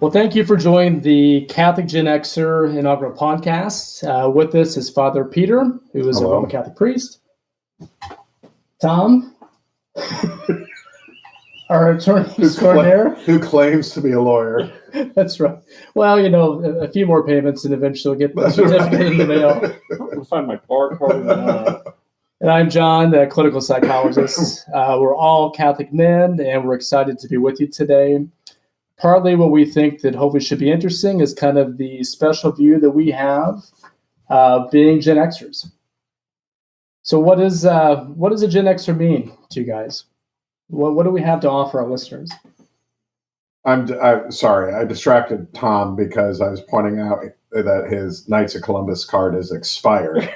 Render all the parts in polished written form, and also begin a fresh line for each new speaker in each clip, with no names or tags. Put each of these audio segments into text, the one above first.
Well, thank you for joining the Catholic Gen Xer inaugural podcast. With us is Father Peter, who is a Roman Catholic priest. Tom, our attorney extraordinaire.
Who claims to be a lawyer.
That's right. Well, a few more payments and eventually we'll get the certificate in the mail.
I'll find my bar card.
And I'm John, the clinical psychologist. We're all Catholic men, and we're excited to be with you today. Partly what we think that hopefully should be interesting is kind of the special view that we have being Gen Xers. So what does a Gen Xer mean to you guys? What do we have to offer our listeners?
I'm sorry, I distracted Tom because I was pointing out that his Knights of Columbus card is expired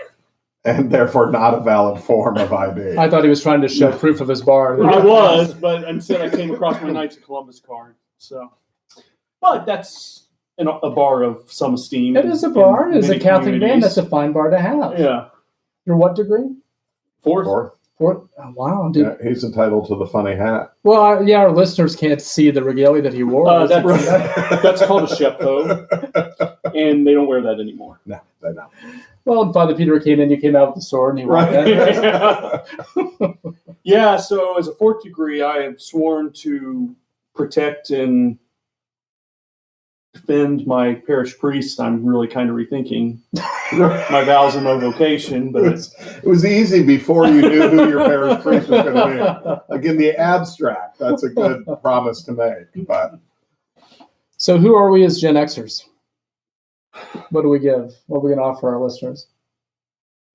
and therefore not a valid form of ID.
I thought he was trying to show proof of his bar.
I was, but instead I came across my Knights of Columbus card. But that's a bar of some esteem.
It is a bar. As a Catholic man, that's a fine bar to have.
Yeah.
Your what degree?
Fourth.
Oh, wow, dude.
Yeah, he's entitled to the funny hat.
Well, our listeners can't see the regalia that he wore.
That's called a chapeau, and they don't wear that anymore.
No, they don't.
Well, Father Peter came in, you came out with the sword, and he walked in.
Yeah, so as a fourth degree, I have sworn to protect and defend my parish priest. I'm really kind of rethinking my vows and my vocation, but
it was easy before you knew who your parish priest was going to be. Like in the abstract, that's a good promise to make. But
so, who are we as Gen Xers? What do we give? What are we going to offer our listeners?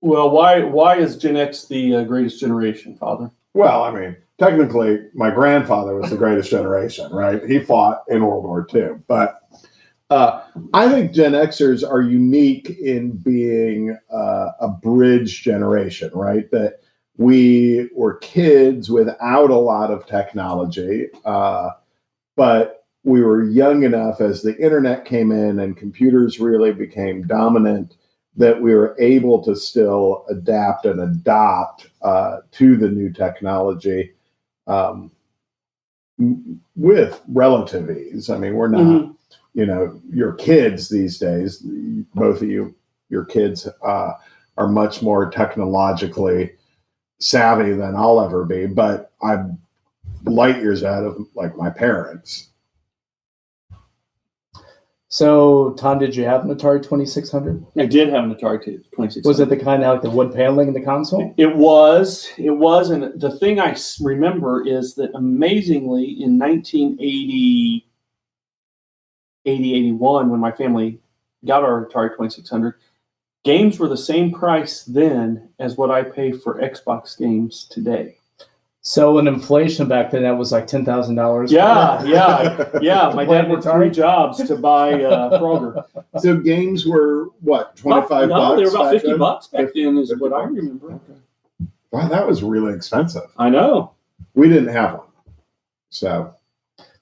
Well, why is Gen X the greatest generation, Father?
Well, I mean, technically, my grandfather was the greatest generation, right? He fought in World War II. But I think Gen Xers are unique in being a bridge generation, right? That we were kids without a lot of technology, but we were young enough as the internet came in and computers really became dominant that we were able to still adapt and adopt to the new technology with relative ease. I mean, we're not, your kids these days, both of you, your kids are much more technologically savvy than I'll ever be, but I'm light years out of like my parents.
So, Tom, did you have an Atari 2600?
I did have an Atari 2600.
Was it the kind of like the wood paneling in the console?
It was. And the thing I remember is that amazingly in 1980, 81, when my family got our Atari 2600, games were the same price then as what I pay for Xbox games today.
So in inflation back then, that was like $10,000.
Yeah. My dad worked 3 jobs to buy Frogger.
So games were what, $25?
No, they were about $50 back then, is what I remember.
Okay. Wow, that was really expensive.
I know.
We didn't have one, so.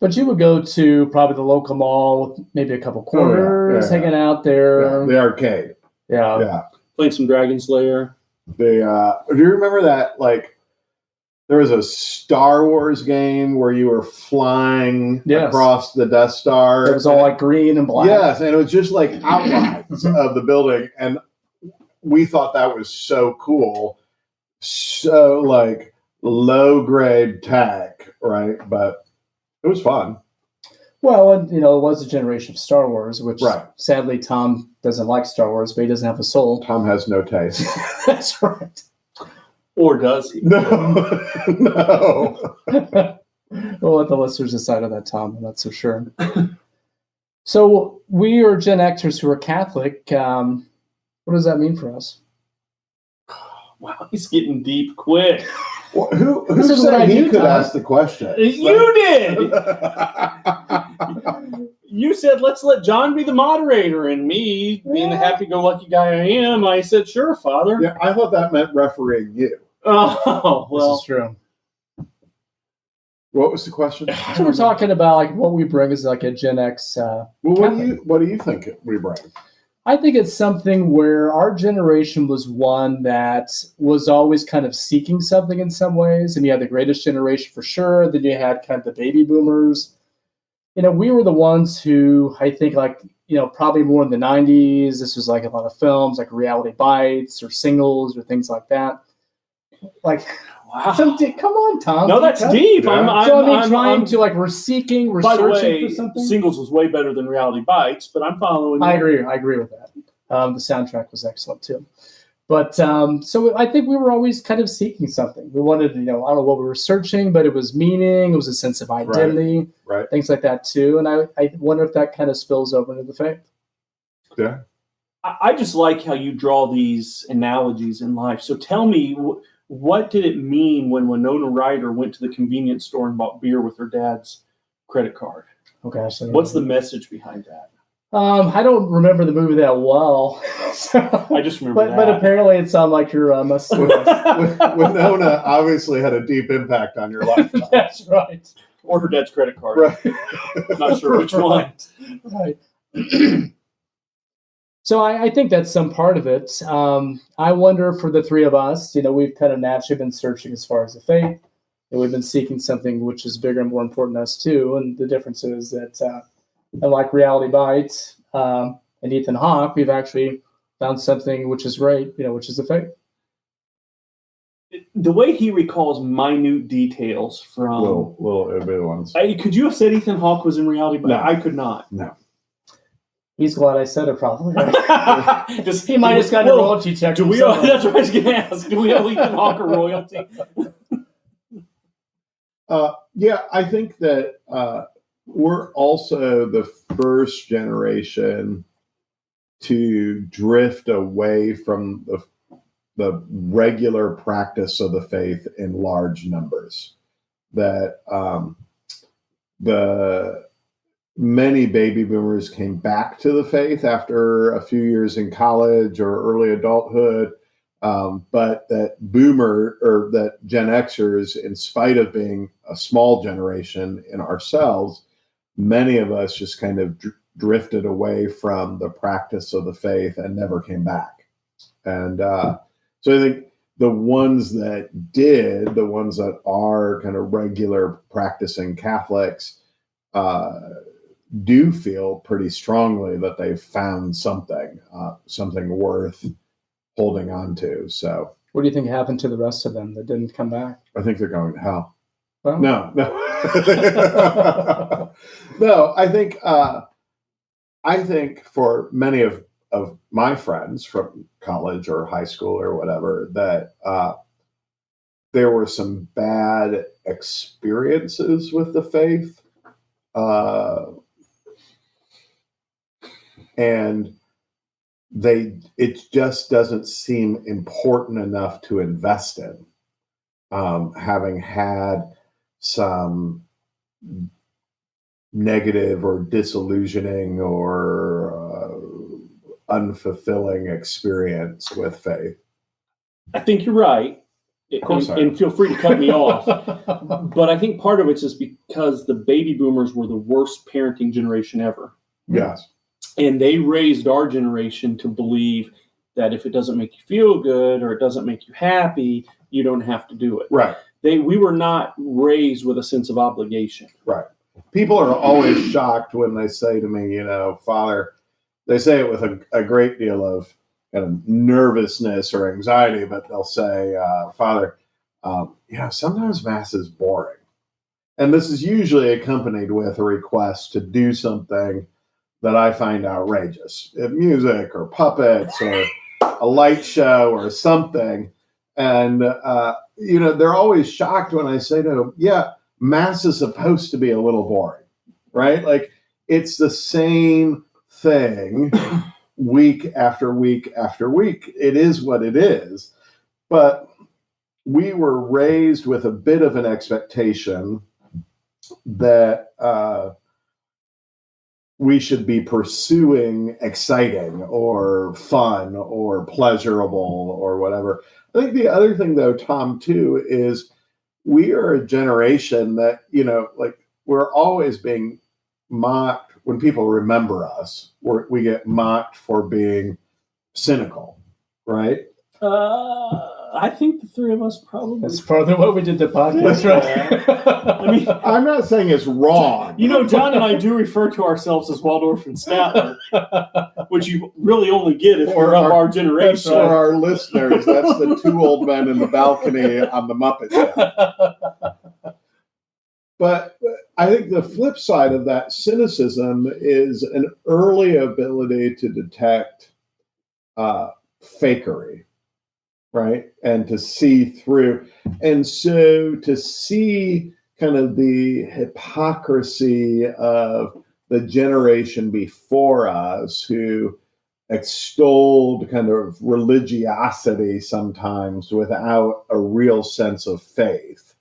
But you would go to probably the local mall, maybe a couple quarters, hanging out there.
Yeah, the arcade.
Yeah.
Playing some Dragon Slayer.
Do you remember that, like, there was a Star Wars game where you were flying across the Death Star.
It was all like green and black.
Yes, and it was just like outlines of the building. And we thought that was so cool. So like low-grade tech, right? But it was fun.
Well, and, it was a generation of Star Wars, which sadly Tom doesn't like Star Wars, but he doesn't have a soul.
Tom has no taste.
That's right.
Or does he?
No.
We'll let the listeners decide on that, Tom. I'm not so sure. So we are Gen Xers who are Catholic. What does that mean for us?
Wow, he's getting deep quick.
Well, who said he could ask the question?
You did! You said, let's let John be the moderator, and me, being the happy-go-lucky guy I am, I said, sure, Father.
Yeah, I thought that meant refereeing you.
Oh, well.
This is true.
What was the question?
So we're talking about like what we bring as like a Gen X.
Well, what do you think we bring?
I think it's something where our generation was one that was always kind of seeking something in some ways. And you had the greatest generation for sure. Then you had kind of the baby boomers. we were the ones who I think probably more in the 90s. This was like a lot of films like Reality Bites or Singles or things like that. Like,
wow.
Come on, Tom.
No, that's deep.
Yeah. We're searching for something.
Singles was way better than Reality Bites, but I'm following.
I agree with that. The soundtrack was excellent too. But so I think we were always kind of seeking something. We wanted, I don't know what we were searching, but it was meaning, it was a sense of identity,
right.
Things like that too. And I wonder if that kind of spills over into the faith.
Yeah.
I just like how you draw these analogies in life. So tell me, what did it mean when Winona Ryder went to the convenience store and bought beer with her dad's credit card?
Oh gosh.
What's the message behind that?
I don't remember the movie that well.
I just remember that.
But apparently it sounded like your
Winona obviously had a deep impact on your life.
That's right.
Or her dad's credit card.
Right.
Not sure which one.
Right. So I think that's some part of it. I wonder for the three of us, we've kind of naturally been searching as far as the faith. And we've been seeking something which is bigger and more important to us too. And the difference is that like Reality Bites and Ethan Hawke, we've actually found something which is great, which is the faith.
The way he recalls minute details from
little bit ones.
Could you have said Ethan Hawke was in Reality Bites?
No.
I could not.
No.
He's glad I said it, probably. He might have gotten a royalty check.
That's what I was going to ask. Do we owe Ethan Hawke a royalty?
Yeah, I think that we're also the first generation to drift away from the regular practice of the faith in large numbers. That the many baby boomers came back to the faith after a few years in college or early adulthood, but that Gen Xers, in spite of being a small generation in ourselves, many of us just kind of drifted away from the practice of the faith and never came back. And so I think the ones that are kind of regular practicing Catholics, do feel pretty strongly that they've found something worth holding on to. So
what do you think happened to the rest of them that didn't come back?
I think they're going to hell.
Well,
no. No, I think for many of my friends from college or high school or whatever, that there were some bad experiences with the faith. And it just doesn't seem important enough to invest in, having had some negative or disillusioning or unfulfilling experience with faith.
I think you're right.
Of course,
and feel free to cut me off. But I think part of it's just because the baby boomers were the worst parenting generation ever.
Yes.
And they raised our generation to believe that if it doesn't make you feel good or it doesn't make you happy, you don't have to do it.
Right.
We were not raised with a sense of obligation.
Right. People are always shocked when they say to me, Father, they say it with a great deal of kind of nervousness or anxiety, but they'll say, Father, sometimes Mass is boring. And this is usually accompanied with a request to do something that I find outrageous, music or puppets or a light show or something. And, they're always shocked when I say to them, Mass is supposed to be a little boring, right? Like it's the same thing week after week after week. It is what it is. But we were raised with a bit of an expectation that we should be pursuing exciting or fun or pleasurable or whatever. I think the other thing, though, Tom, too, is we are a generation that, we're always being mocked. When people remember us, we get mocked for being cynical, right?
I think the three of us probably.
That's part of what we did the podcast, right?
I mean,
I'm not saying it's wrong.
John and I do refer to ourselves as Waldorf and Statler, which you really only get if you're of our generation.
For our listeners, that's the two old men in the balcony on the Muppet Show. But I think the flip side of that cynicism is an early ability to detect fakery, right? And to see through. And so to see kind of the hypocrisy of the generation before us who extolled kind of religiosity sometimes without a real sense of faith.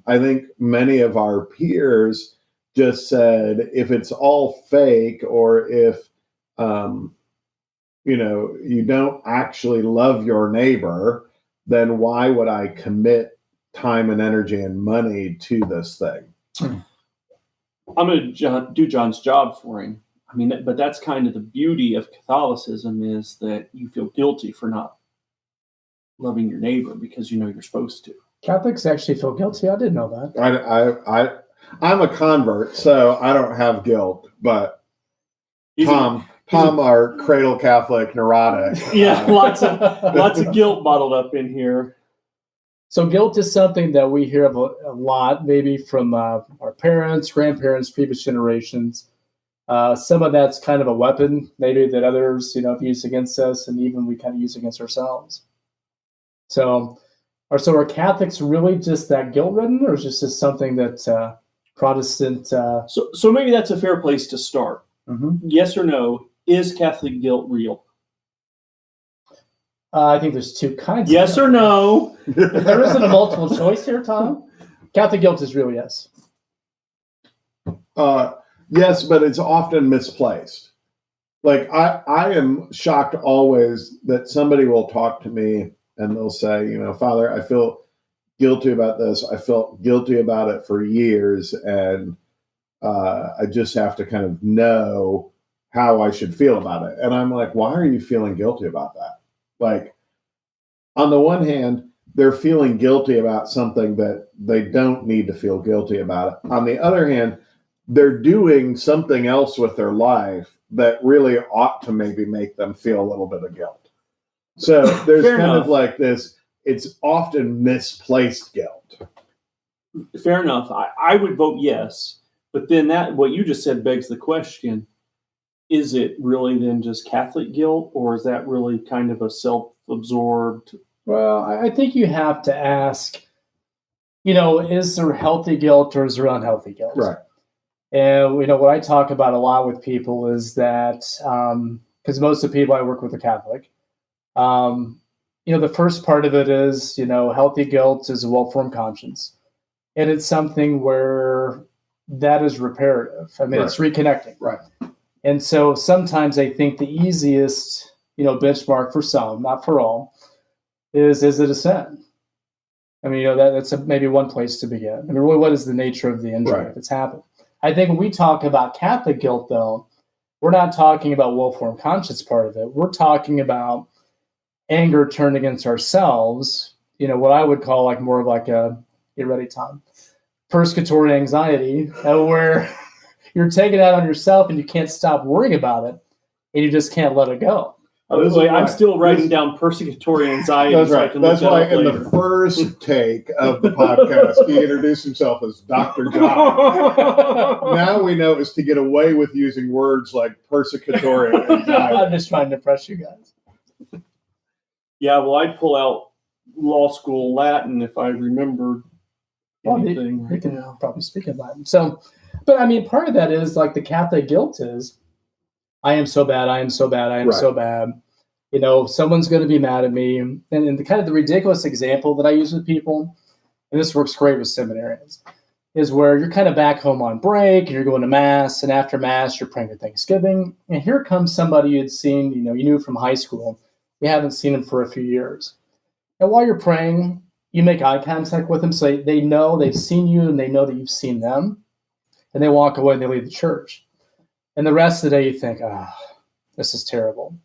I think many of our peers just said, if it's all fake, or if, you don't actually love your neighbor, then why would I commit time and energy and money to this thing?
I'm going to do John's job for him. I mean, but that's kind of the beauty of Catholicism, is that you feel guilty for not loving your neighbor because you're supposed to.
Catholics actually feel guilty. I didn't know that.
I'm a convert, so I don't have guilt. But Tom, our cradle Catholic neurotic.
Yeah, lots of guilt bottled up in here.
So guilt is something that we hear of a lot, maybe from our parents, grandparents, previous generations. Some of that's kind of a weapon, maybe, that others, have used against us, and even we kind of use against ourselves. So are Catholics really just that guilt-ridden, or is this something that Protestant...
So maybe that's a fair place to start.
Mm-hmm.
Yes or no, is Catholic guilt real?
I think there's two kinds.
Yes or no?
There isn't a multiple choice here, Tom. Catholic guilt is real, yes.
Yes, but it's often misplaced. Like, I am shocked always that somebody will talk to me and they'll say, Father, I feel guilty about this. I felt guilty about it for years, and I just have to kind of know how I should feel about it. And I'm like, why are you feeling guilty about that? Like, on the one hand, they're feeling guilty about something that they don't need to feel guilty about. On the other hand, they're doing something else with their life that really ought to maybe make them feel a little bit of guilt. So there's
Fair
kind
enough.
of like this, it's often misplaced guilt.
Fair enough. I would vote yes. But then what you just said begs the question, is it really then just Catholic guilt, or is that really kind of a self-absorbed?
Well, I think you have to ask, is there healthy guilt or is there unhealthy guilt?
Right.
And, what I talk about a lot with people is that, because most of the people I work with are Catholic, the first part of it is, healthy guilt is a well-formed conscience. And it's something where that is reparative. I mean, It's reconnecting.
Right.
And so sometimes I think the easiest, benchmark for some, not for all, is it a sin? I mean, that's maybe one place to begin. I mean, really, what is the nature of the injury if it's happened? I think when we talk about Catholic guilt, though, we're not talking about well-formed conscience part of it. We're talking about anger turned against ourselves, what I would call more of a, get ready, Tom, persecutory anxiety, where you're taking it out on yourself and you can't stop worrying about it and you just can't let it go.
I'm still writing down persecutory anxiety.
That's right.
So
That's why in
later.
the first take of the podcast, he introduced himself as Dr. John. Now we know it's to get away with using words like persecutory anxiety.
I'm just trying to impress you guys.
Yeah, well, I'd pull out law school Latin if I remembered anything.
You can probably speak in Latin. So, but I mean, part of that is the Catholic guilt is, I am so bad, I am so bad, I am so bad. Someone's going to be mad at me. And the kind of the ridiculous example that I use with people, and this works great with seminarians, is where you're kind of back home on break and you're going to Mass, and after Mass, you're praying for Thanksgiving. And here comes somebody you'd seen, you knew from high school. You haven't seen them for a few years. And while you're praying, you make eye contact with them so they know they've seen you and they know that you've seen them. And they walk away and they leave the church. And the rest of the day you think, this is terrible.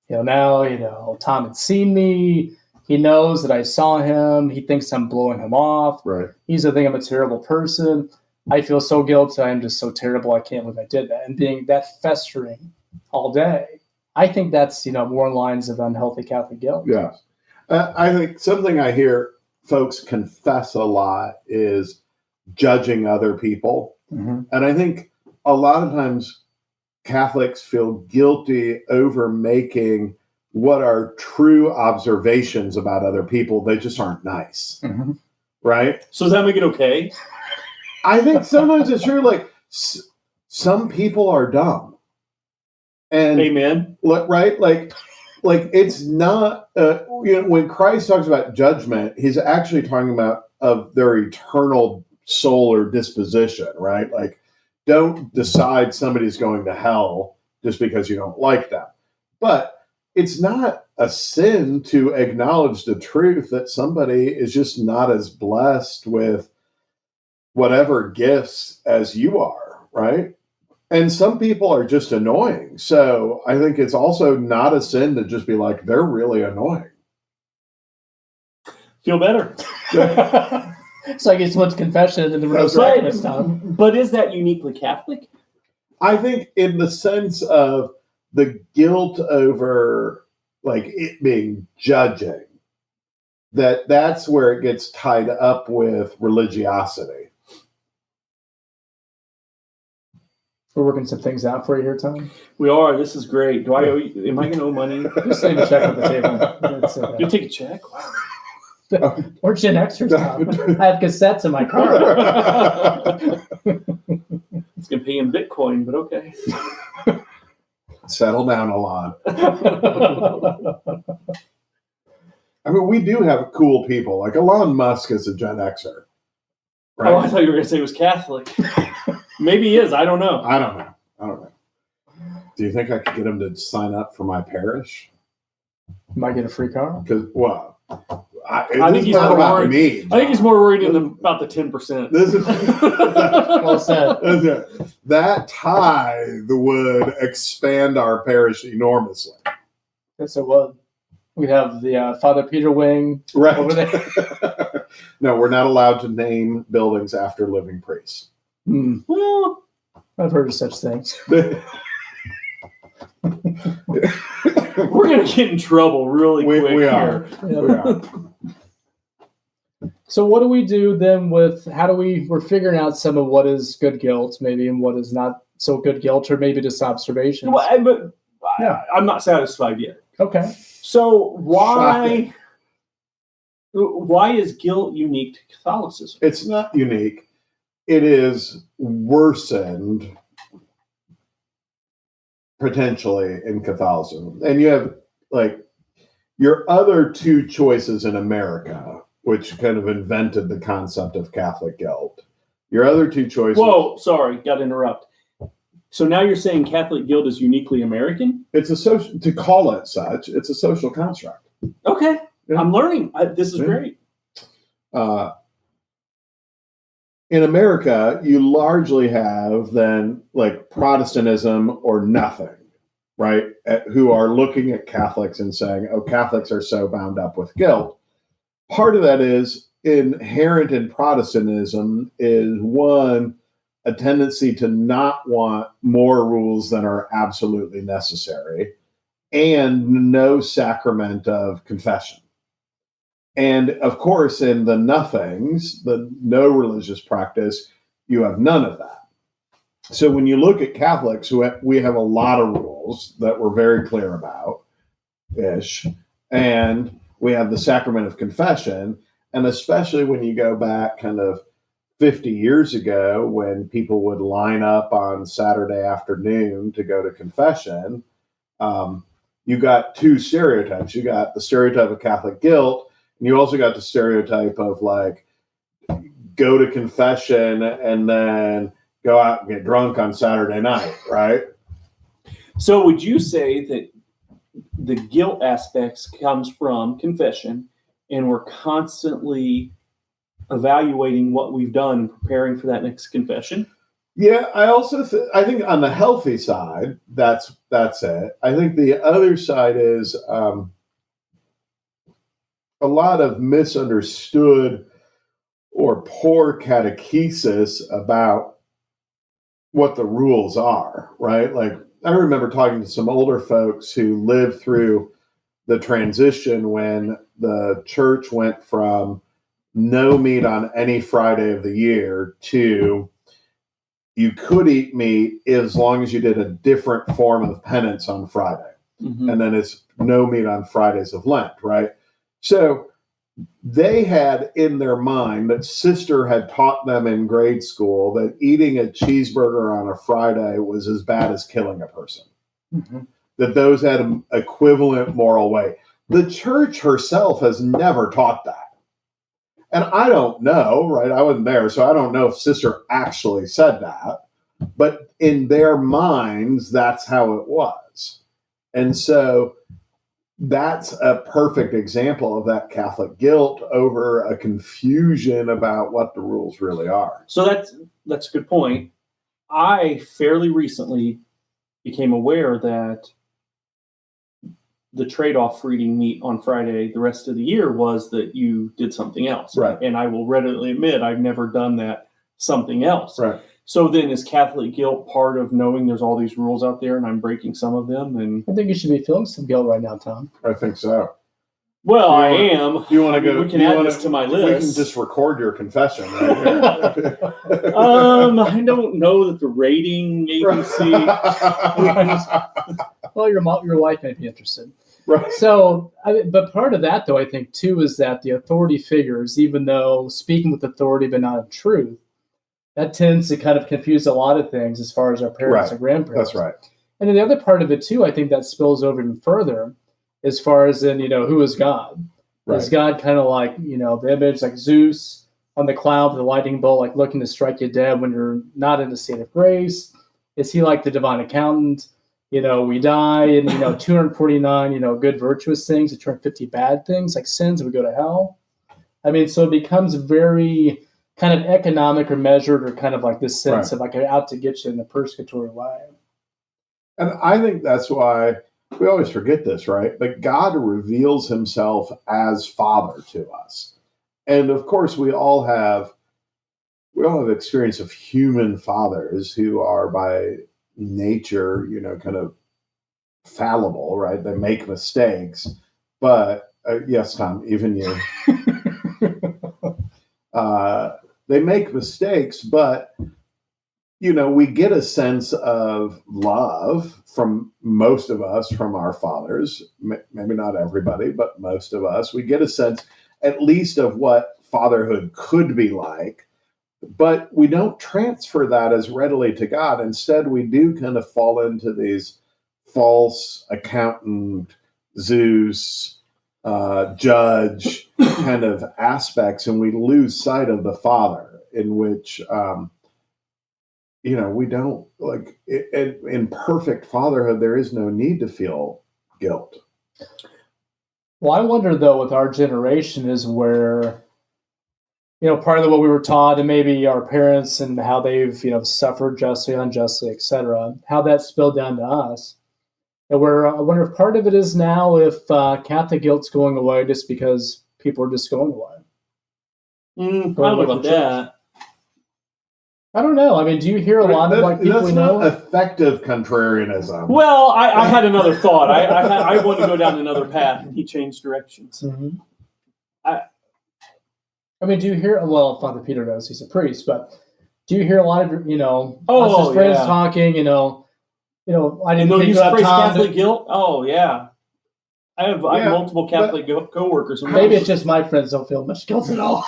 Now, Tom had seen me. He knows that I saw him. He thinks I'm blowing him off.
Right.
He's going to think I'm a terrible person. I feel so guilty. I'm just so terrible. I can't believe I did that. And being that festering all day, I think that's, more in lines of unhealthy Catholic guilt.
Yeah. I think something I hear folks confess a lot is judging other people.
Mm-hmm.
And I think a lot of times Catholics feel guilty over making what are true observations about other people. They just aren't nice.
Mm-hmm.
Right?
So does that make it okay?
I think sometimes it's true. Like some people are dumb. And
Amen.
Right? Like it's not, when Christ talks about judgment, he's actually talking about of their eternal soul or disposition, right? Like, don't decide somebody's going to hell just because you don't like them. But it's not a sin to acknowledge the truth that somebody is just not as blessed with whatever gifts as you are, right? And some people are just annoying. So I think it's also not a sin to just be like, they're really annoying.
Feel better.
So I guess what's confession and the resurrection this time.
But is that uniquely Catholic?
I think in the sense of the guilt over like it being judging, that's where it gets tied up with religiosity.
We're working some things out for you here, Tom.
We are. This is great. Do I owe you? Am I going to owe money?
Just leave a check on the table.
You take a check? Wow.
Or Gen Xers, Tom. I have cassettes in my car.
It's going to pay in Bitcoin, but okay.
Settle down a lot. I mean, we do have cool people. Like Elon Musk is a Gen Xer. Right?
Oh, I thought you were going to say he was Catholic. Maybe he is. I don't know.
I don't know. Do you think I could get him to sign up for my parish?
Might get a free car.
Because, well,
I think he's more worried.
Me,
I think he's more worried about the 10%.
This is
Well said.
That tithe would expand our parish enormously.
Yes, it would. We have the Father Peter wing
right
over there.
No, we're not allowed to name buildings after living priests.
Well, I've heard of such things.
We're going to get in trouble really quick
we
here.
Are.
Yeah.
We are.
So what do we do then with, we're figuring out some of what is good guilt maybe and what is not so good guilt, or maybe just observations.
Well, I'm not satisfied yet.
Okay.
So why is guilt unique to Catholicism?
It's not unique. It is worsened potentially in Catholicism. And you have like your other two choices in America, which kind of invented the concept of Catholic guilt. Your other two choices.
Whoa, sorry, got to interrupt. So now you're saying Catholic guilt is uniquely American?
It's a social, to call it such, it's a social construct.
Okay.
Yeah.
I'm learning. This is great.
In America, you largely have then like Protestantism or nothing, right? Who are looking at Catholics and saying, oh, Catholics are so bound up with guilt. Part of that is inherent in Protestantism is one, a tendency to not want more rules than are absolutely necessary, and no sacrament of confession. And of course, in the nothings, the no religious practice, you have none of that. So when you look at Catholics, we have a lot of rules that we're very clear about-ish, and we have the sacrament of confession, and especially when you go back kind of 50 years ago when people would line up on Saturday afternoon to go to confession, you got two stereotypes. You got the stereotype of Catholic guilt, and you also got the stereotype of like go to confession and then go out and get drunk on Saturday night, right?
So would you say that the guilt aspects comes from confession, and we're constantly evaluating what we've done and preparing for that next confession?
Yeah, I also I think on the healthy side, that's it. I think the other side is a lot of misunderstood or poor catechesis about what the rules are, right? Like, I remember talking to some older folks who lived through the transition when the church went from no meat on any Friday of the year to you could eat meat as long as you did a different form of penance on Friday.
Mm-hmm.
And then it's no meat on Fridays of Lent, right? So they had in their mind that sister had taught them in grade school that eating a cheeseburger on a Friday was as bad as killing a person.
Mm-hmm.
That those had an equivalent moral weight. The church herself has never taught that. And I don't know, right? I wasn't there, so I don't know if sister actually said that. But in their minds, that's how it was. And so that's a perfect example of that Catholic guilt over a confusion about what the rules really are.
So that's a good point. I fairly recently became aware that the trade-off for eating meat on Friday the rest of the year was that you did something else.
Right.
And I will readily admit I've never done that something else.
Right.
So then is Catholic guilt part of knowing there's all these rules out there and I'm breaking some of them? And
I think you should be feeling some guilt right now, Tom.
I think so.
well, I am.
You want to go?
We can add this to my list.
We can just record your confession right here.
I don't know that the rating agency.
Well, your wife may be interested.
Right.
So, but part of that, though, I think, too, is that the authority figures, even though speaking with authority but not in truth, that tends to kind of confuse a lot of things as far as our parents and grandparents.
That's right.
And then the other part of it, too, I think that spills over even further as far as in, who is God?
Right.
Is God kind of like, the image like Zeus on the cloud with a lightning bolt, like looking to strike you dead when you're not in a state of grace? Is he like the divine accountant? We die and, 249, good virtuous things, and 250 bad things like sins, and we go to hell. I mean, so it becomes very kind of economic or measured or kind of like this sense of like out to get you in a persecutory way.
And I think that's why we always forget this, right? But God reveals himself as Father to us. And of course, we all have experience of human fathers who are by nature, kind of fallible, right? They make mistakes, but yes, Tom, even you, they make mistakes, but we get a sense of love from most of us, from our fathers, maybe not everybody, but most of us. We get a sense at least of what fatherhood could be like. But we don't transfer that as readily to God. Instead, we do kind of fall into these false accountant, Zeus, judge kind of aspects, and we lose sight of the Father, in which, we don't, like, in perfect fatherhood, there is no need to feel guilt.
Well, I wonder, though, with our generation is where part of what we were taught and maybe our parents and how they've, suffered justly, unjustly, etc., how that spilled down to us. And I wonder if part of it is now if Catholic guilt's going away just because people are just going away.
I don't know about that.
I don't know. I mean, do you hear a lot of people
that's
we know?
Not effective contrarianism.
Well, I had another thought. I wanted to go down another path, and he changed directions.
Mm-hmm. I mean, do you hear? Well, Father Peter knows he's a priest, but do you hear a lot of us as friends talking? I didn't think
use
you
the
have
phrase
time
Catholic guilt. Oh yeah, I have multiple Catholic coworkers.
Maybe it's just my friends don't feel much guilt at all.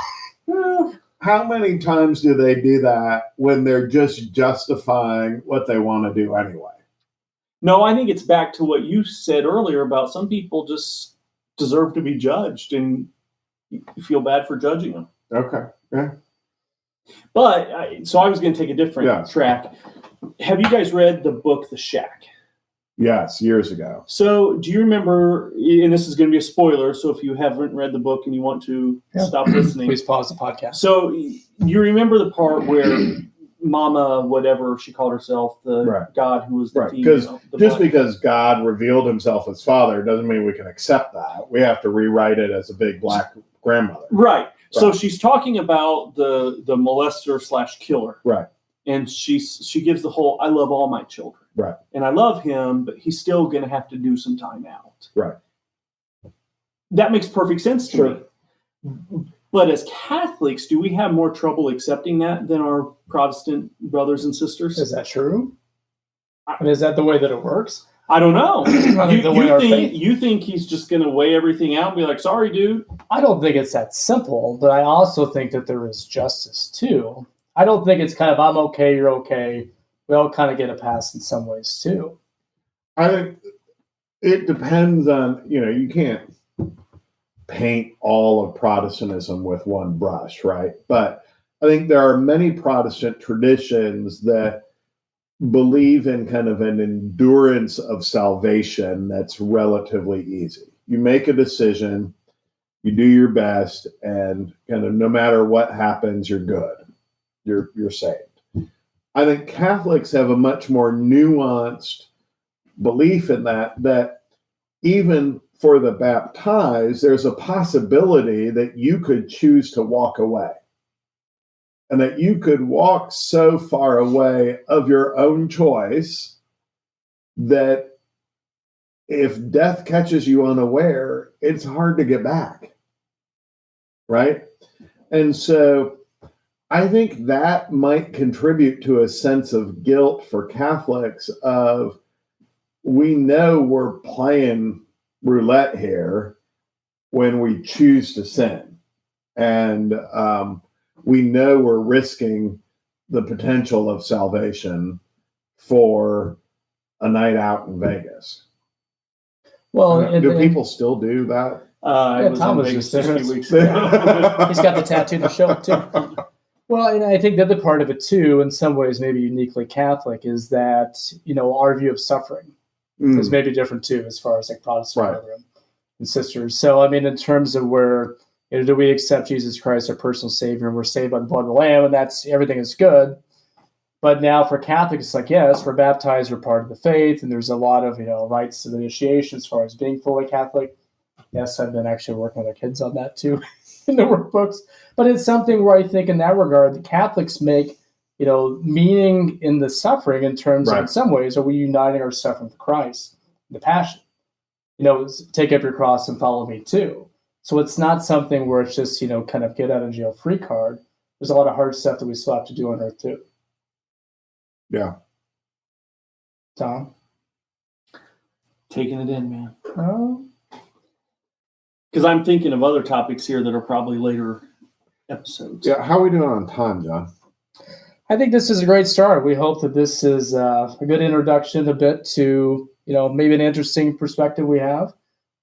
How many times do they do that when they're just justifying what they want to do anyway?
No, I think it's back to what you said earlier about some people just deserve to be judged, and you feel bad for judging them.
Okay. Yeah.
But so I was going to take a different track. Have you guys read the book The Shack?
Yes, years ago.
So do you remember, and this is going to be a spoiler, so if you haven't read the book and you want to stop listening,
please pause the podcast.
So you remember the part where Mama, whatever she called herself, the
Right.
God who was the
Right.
female.
Because God revealed himself as father doesn't mean we can accept that. We have to rewrite it as a big black grandmother.
Right. So
Right.
she's talking about the molester / killer.
Right.
And she gives the whole, I love all my children.
Right.
And I love him, but he's still going to have to do some time out.
Right.
That makes perfect sense to
Sure.
me. But as Catholics, do we have more trouble accepting that than our Protestant brothers and sisters?
Is that true? I mean, is that the way that it works?
I don't know.
faith.
You think he's just going to weigh everything out and be like, sorry, dude?
I don't think it's that simple, but I also think that there is justice too. I don't think it's kind of, I'm okay, you're okay. We all kind of get a pass in some ways too.
I think it depends on, you can't paint all of Protestantism with one brush, right? But I think there are many Protestant traditions that believe in kind of an endurance of salvation that's relatively easy. You make a decision, you do your best, and kind of no matter what happens, you're good. You're saved. I think Catholics have a much more nuanced belief in that even for the baptized, there's a possibility that you could choose to walk away. And that you could walk so far away of your own choice that if death catches you unaware, it's hard to get back. Right? And so I think that might contribute to a sense of guilt for Catholics of, we know we're playing roulette here when we choose to sin. And we know we're risking the potential of salvation for a night out in Vegas.
Well,
do people still do that?
Tom was just there. He's got the tattoo to show it too. Well, and I think the other part of it too, in some ways maybe uniquely Catholic, is that, our view of suffering is maybe different too, as far as like Protestant brethren and sisters. So, I mean, in terms of where, do we accept Jesus Christ, our personal Savior, and we're saved by the blood of the Lamb, and that's, everything is good. But now for Catholics, it's like, yes, we're baptized, we're part of the faith, and there's a lot of, rites of initiation as far as being fully Catholic. Yes, I've been actually working with our kids on that too in the workbooks. But it's something where I think in that regard, the Catholics make, meaning in the suffering in terms of, in some ways, are we uniting our suffering with Christ, the passion? Take up your cross and follow me too. So it's not something where it's just, kind of get out of jail free card. There's a lot of hard stuff that we still have to do on earth too.
Yeah.
Tom?
Taking it in, man.
Oh.
Because I'm thinking of other topics here that are probably later episodes.
Yeah. How are we doing on time, John?
I think this is a great start. We hope that this is a good introduction a bit to, maybe an interesting perspective we have.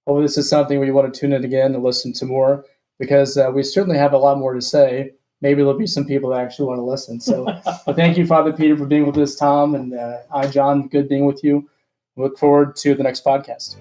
Hopefully this is something where you want to tune in again and listen to more, because we certainly have a lot more to say. Maybe there'll be some people that actually want to listen. So well, thank you, Father Peter, for being with us, Tom. And I, John, good being with you. Look forward to the next podcast.